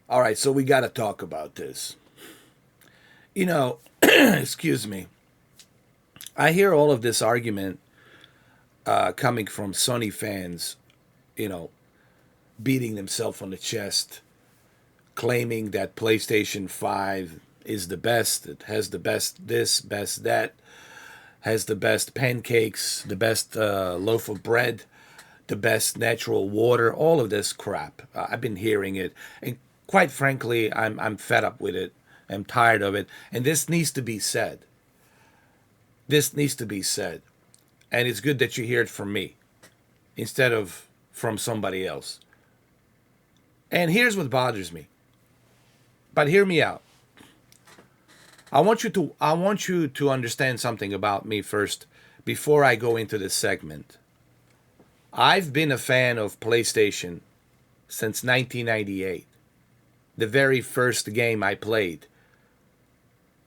All right, so we got to talk about this. Excuse me. I hear all of this argument coming from Sony fans, you know, beating themselves on the chest, claiming that PlayStation 5 is the best. It has the best this, best that, has the best pancakes, the best loaf of bread, the best natural water, all of this crap. I've been hearing it. And quite frankly, I'm fed up with it. I'm tired of it. And this needs to be said. This needs to be said. And it's good that you hear it from me instead of from somebody else. And here's what bothers me. But hear me out. I want you to understand something about me first before I go into this segment. I've been a fan of PlayStation since 1998. The very first game I played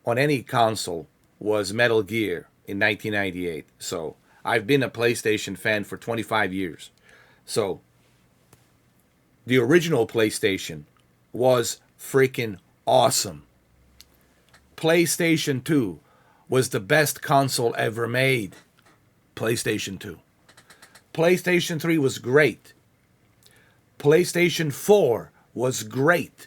on any console was Metal Gear in 1998. So I've been a PlayStation fan for 25 years. So the original PlayStation was freaking awesome. PlayStation 2 was the best console ever made. PlayStation 2. PlayStation 3 was great. PlayStation 4 was great.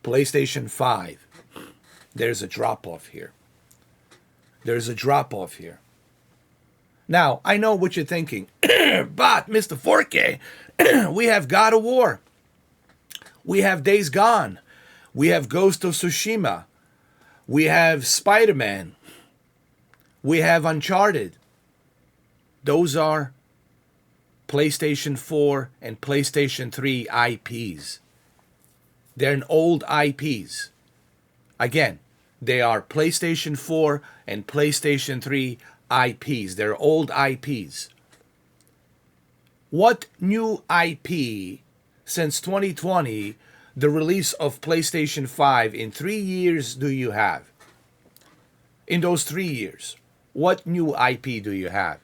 PlayStation 5. There's a drop off here. There's a drop off here. Now, I know what you're thinking. But, Mr. 4K, we have God of War. We have Days Gone. We have Ghost of Tsushima. We have Spider-Man. We have Uncharted. Those are PlayStation 4 and PlayStation 3 IPs. They're an old IPs. Again, they are PlayStation 4 and PlayStation 3 IPs. They're old IPs. What new IP since 2020, the release of PlayStation 5 in 3 years do you have? In those 3 years, what new IP do you have?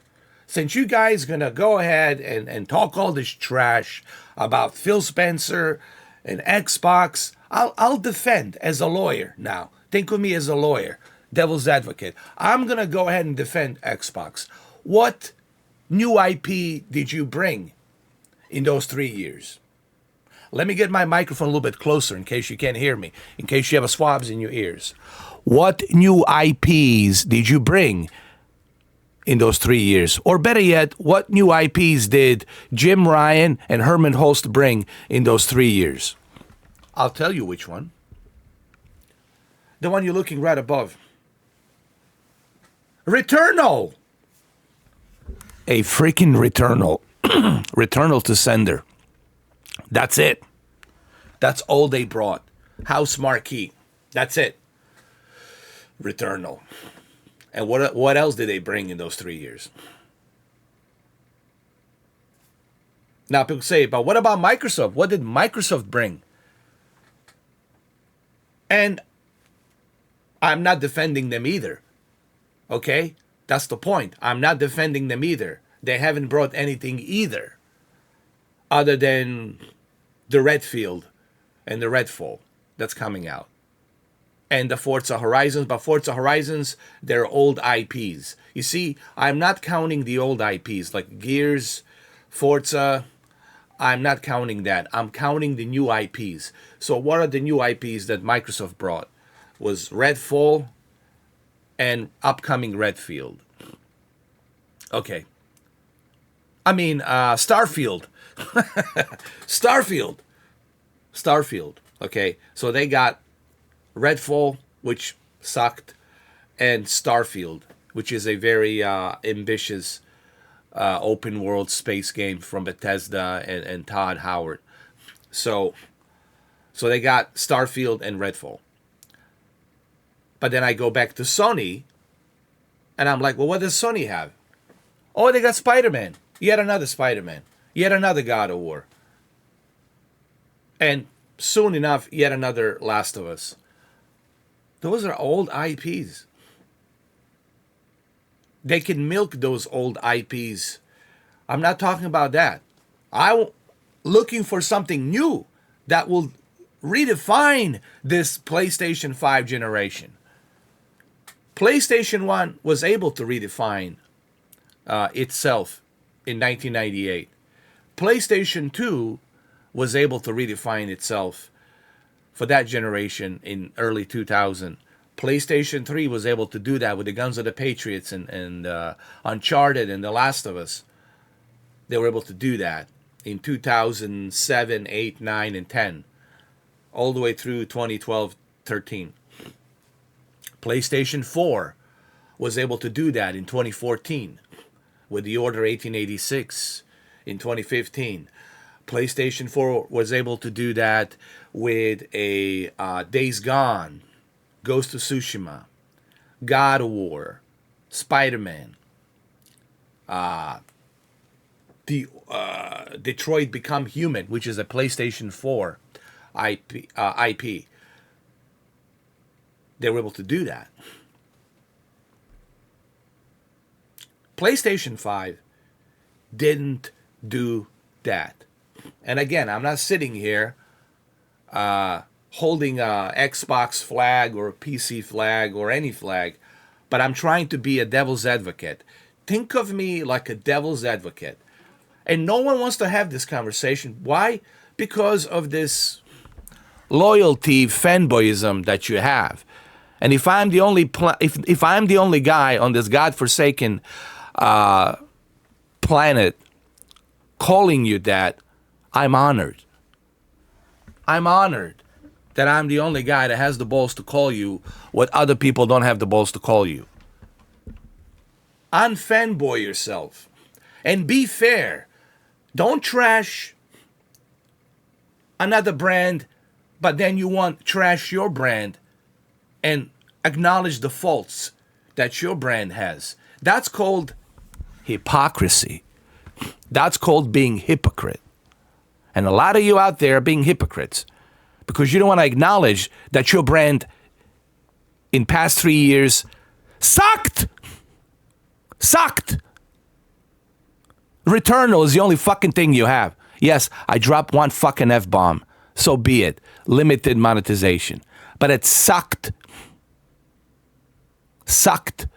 Since you guys gonna go ahead and talk all this trash about Phil Spencer and Xbox, I'll defend as a lawyer now. Think of me as a lawyer, devil's advocate. I'm gonna go ahead and defend Xbox. What new IP did you bring in those 3 years? Let me get my microphone a little bit closer in case you can't hear me, in case you have a swabs in your ears. What new IPs did you bring in those 3 years? Or better yet, what new IPs did Jim Ryan and Herman Holst bring in those 3 years? I'll tell you which one. The one you're looking right above. Returnal. A freaking Returnal. Returnal to sender. That's it. That's all they brought. House Marquee. That's it. Returnal. And what else did they bring in those 3 years? Now people say, but what about Microsoft? What did Microsoft bring? And I'm not defending them either. Okay? That's the point. I'm not defending them either. They haven't brought anything either. Other than the Redfield and the Redfall that's coming out. And the Forza Horizons. But Forza Horizons, they're old IPs. You see, I'm not counting the old IPs like Gears, Forza. I'm not counting that. I'm counting the new IPs. So what are the new IPs that Microsoft brought? Was Redfall and upcoming Redfield. Okay. I mean, Starfield. Starfield. Okay. So they got Redfall, which sucked, and Starfield, which is a very ambitious open world space game from Bethesda and Todd Howard. So they got Starfield and Redfall. But then I go back to Sony, and I'm like, well, what does Sony have? Oh, they got Spider-Man. Yet another Spider-Man. Yet another God of War. And soon enough, yet another Last of Us. Those are old IPs. They can milk those old IPs. I'm not talking about that. I'm looking for something new that will redefine this PlayStation 5 generation. PlayStation 1 was able to redefine itself in 1998. PlayStation 2 was able to redefine itself for that generation in early 2000. PlayStation 3 was able to do that with the Guns of the Patriots and Uncharted and The Last of Us. They were able to do that in 2007, 8, 9, and 10, all the way through 2012, 13. PlayStation 4 was able to do that in 2014 with the Order 1886 in 2015. PlayStation 4 was able to do that with a Days Gone, Ghost of Tsushima, God of War, Spider-Man, Detroit Become Human, which is a PlayStation 4 IP. They were able to do that. PlayStation 5 didn't do that. And again, I'm not sitting here holding a Xbox flag or a PC flag or any flag, but I'm trying to be a devil's advocate. Think of me like a devil's advocate. And no one wants to have this conversation. Why? Because of this loyalty, fanboyism that you have. And if I'm the only if I'm the only guy on this godforsaken planet calling you that, I'm honored. I'm honored that I'm the only guy that has the balls to call you what other people don't have the balls to call you. Unfanboy yourself and be fair. Don't trash another brand, but then you want trash your brand and acknowledge the faults that your brand has. That's called hypocrisy. That's called being hypocrite. And a lot of you out there are being hypocrites because you don't want to acknowledge that your brand in past 3 years sucked. Sucked. Returnal is the only fucking thing you have. Yes, I dropped one fucking F-bomb. So be it. Limited monetization. But it sucked. Sucked.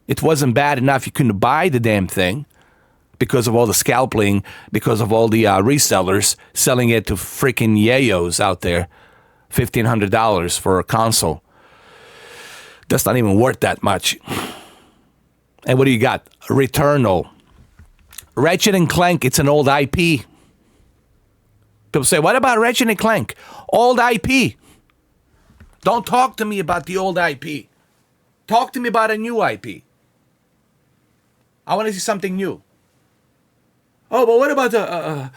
It wasn't bad enough you couldn't buy the damn thing because of all the scalping, because of all the resellers selling it to freaking yayos out there. $1,500 for a console. That's not even worth that much. And what do you got? Returnal. Ratchet and Clank, it's an old IP. People say, what about Ratchet and Clank? Old IP. Don't talk to me about the old IP. Talk to me about a new IP. I want to see something new. Oh, but what about a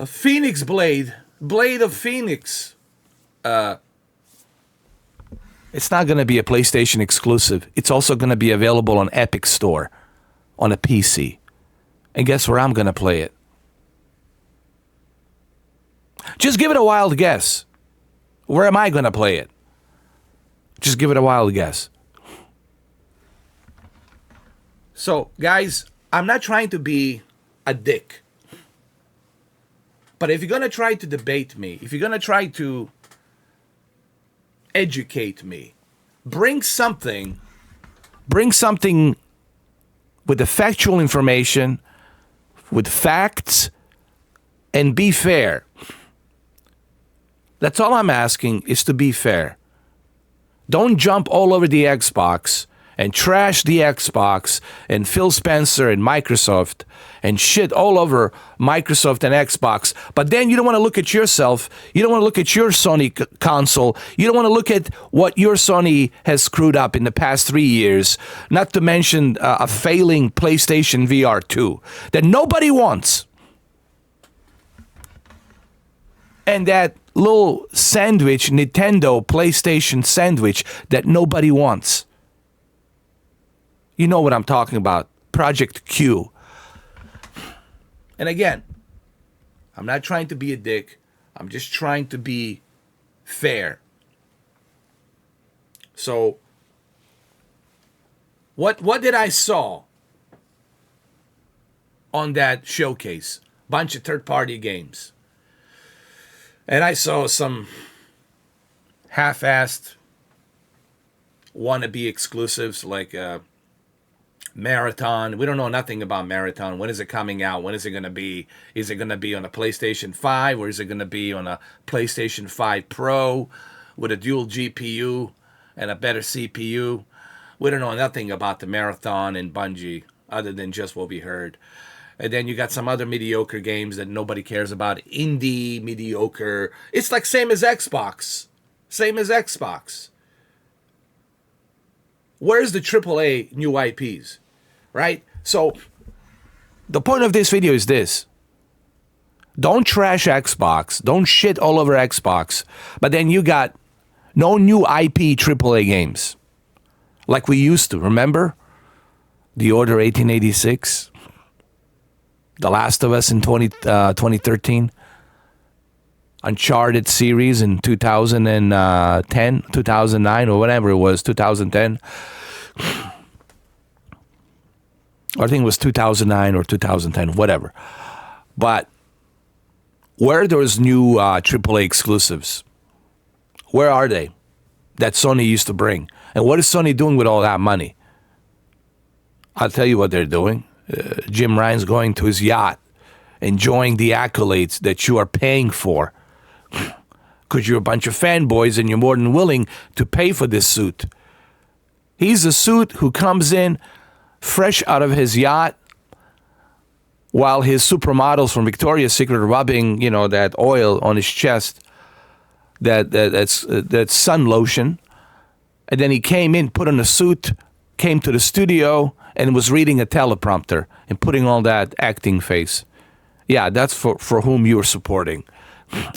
Phoenix Blade? Blade of Phoenix. It's not going to be a PlayStation exclusive. It's also going to be available on Epic Store on a PC. And guess where I'm going to play it? Just give it a wild guess. Where am I going to play it? Just give it a wild guess. So, guys, I'm not trying to be a dick. But if you're going to try to debate me, if you're going to try to educate me, bring something with the factual information, with facts, and be fair. That's all I'm asking, is to be fair. Don't jump all over the Xbox and trash the Xbox and Phil Spencer and Microsoft and shit all over Microsoft and Xbox. But then you don't want to look at yourself. You don't want to look at your Sony console. You don't want to look at what your Sony has screwed up in the past 3 years. Not to mention a failing PlayStation VR 2 that nobody wants. And that little sandwich, Nintendo PlayStation sandwich that nobody wants. You know what I'm talking about. Project Q. And again, I'm not trying to be a dick. I'm just trying to be fair. So, what did I saw on that showcase? Bunch of third-party games. And I saw some half-assed wannabe exclusives like Marathon. We don't know nothing about Marathon. When is it coming out? When is it going to be? Is it going to be on a PlayStation 5 or is it going to be on a PlayStation 5 Pro with a dual GPU and a better CPU? We don't know nothing about the Marathon and Bungie other than just what we heard. And then you got some other mediocre games that nobody cares about. Indie, mediocre. It's like same as Xbox. Same as Xbox. Where's the AAA new IPs? Right? So, the point of this video is this. Don't trash Xbox. Don't shit all over Xbox. But then you got no new IP AAA games. Like we used to. Remember? The Order 1886. The Last of Us in 2013. Uncharted series in 2010, 2009, or whatever it was, 2010. I think it was 2009 or 2010, whatever. But where are those new AAA exclusives? Where are they that Sony used to bring? And what is Sony doing with all that money? I'll tell you what they're doing. Jim Ryan's going to his yacht, enjoying the accolades that you are paying for. Because you're a bunch of fanboys and you're more than willing to pay for this suit. He's a suit who comes in fresh out of his yacht while his supermodels from Victoria's Secret are rubbing, that oil on his chest, that sun lotion. And then he came in, put on a suit, came to the studio, and was reading a teleprompter and putting all that acting face. Yeah, that's for whom you're supporting.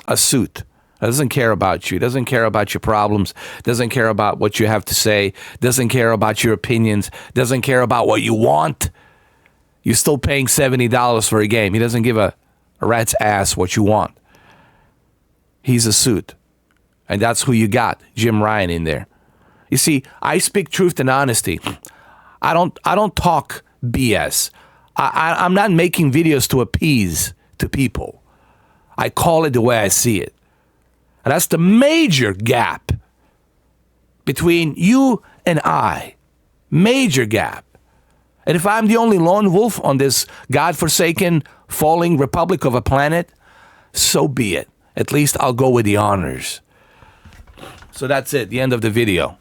A suit. Doesn't care about you. Doesn't care about your problems. Doesn't care about what you have to say. Doesn't care about your opinions. Doesn't care about what you want. You're still paying $70 for a game. He doesn't give a rat's ass what you want. He's a suit. And that's who you got, Jim Ryan in there. You see, I speak truth and honesty. I don't talk BS. I'm not making videos to appease to people. I call it the way I see it. And that's the major gap between you and I. Major gap. And if I'm the only lone wolf on this godforsaken, falling republic of a planet, so be it. At least I'll go with the honors. So that's it. The end of the video.